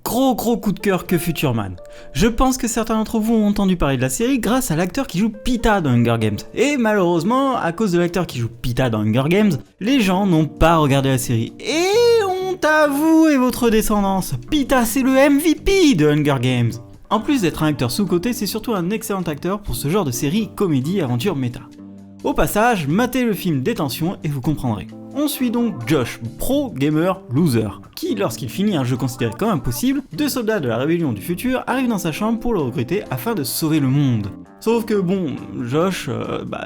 gros coup de cœur que Future Man. Je pense que certains d'entre vous ont entendu parler de la série grâce à l'acteur qui joue Peeta dans Hunger Games. Et malheureusement, à cause de l'acteur qui joue Peeta dans Hunger Games, les gens n'ont pas regardé la série. Et honte à vous et votre descendance, Peeta c'est le MVP de Hunger Games. En plus d'être un acteur sous-coté, c'est surtout un excellent acteur pour ce genre de série comédie aventure méta. Au passage, matez le film Détention et vous comprendrez. On suit donc Josh, pro gamer loser, qui lorsqu'il finit un jeu considéré comme impossible, deux soldats de la rébellion du futur arrivent dans sa chambre pour le recruter afin de sauver le monde. Sauf que bon, Josh,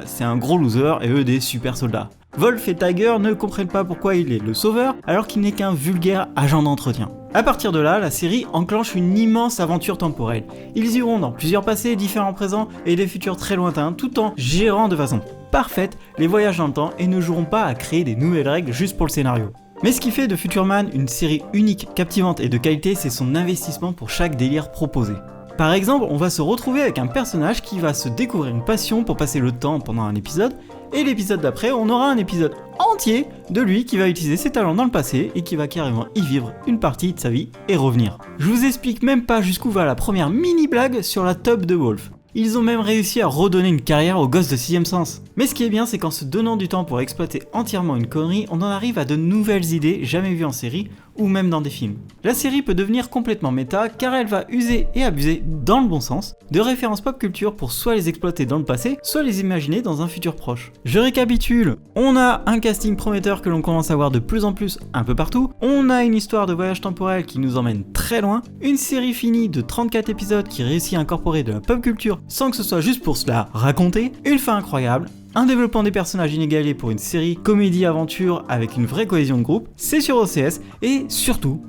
c'est un gros loser et eux des super soldats. Wolf et Tiger ne comprennent pas pourquoi il est le sauveur alors qu'il n'est qu'un vulgaire agent d'entretien. A partir de là, la série enclenche une immense aventure temporelle. Ils iront dans plusieurs passés, différents présents et des futurs très lointains tout en gérant de façon parfaite les voyages dans le temps et ne joueront pas à créer des nouvelles règles juste pour le scénario. Mais ce qui fait de Future Man une série unique, captivante et de qualité, c'est son investissement pour chaque délire proposé. Par exemple, on va se retrouver avec un personnage qui va se découvrir une passion pour passer le temps pendant un épisode, et l'épisode d'après, on aura un épisode entier de lui qui va utiliser ses talents dans le passé et qui va carrément y vivre une partie de sa vie et revenir. Je vous explique même pas jusqu'où va la première mini blague sur la tub de Wolf. Ils ont même réussi à redonner une carrière au gosse de 6ème sens. Mais ce qui est bien, c'est qu'en se donnant du temps pour exploiter entièrement une connerie, on en arrive à de nouvelles idées jamais vues en série ou même dans des films. La série peut devenir complètement méta car elle va user et abuser, dans le bon sens, de références pop culture pour soit les exploiter dans le passé, soit les imaginer dans un futur proche. Je récapitule, on a un casting prometteur que l'on commence à voir de plus en plus un peu partout, on a une histoire de voyage temporel qui nous emmène très loin, une série finie de 34 épisodes qui réussit à incorporer de la pop culture sans que ce soit juste pour se la raconter, une fin incroyable, un développement des personnages inégalé pour une série comédie-aventure avec une vraie cohésion de groupe, c'est sur OCS et surtout,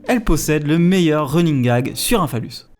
elle possède le meilleur running gag sur un phallus.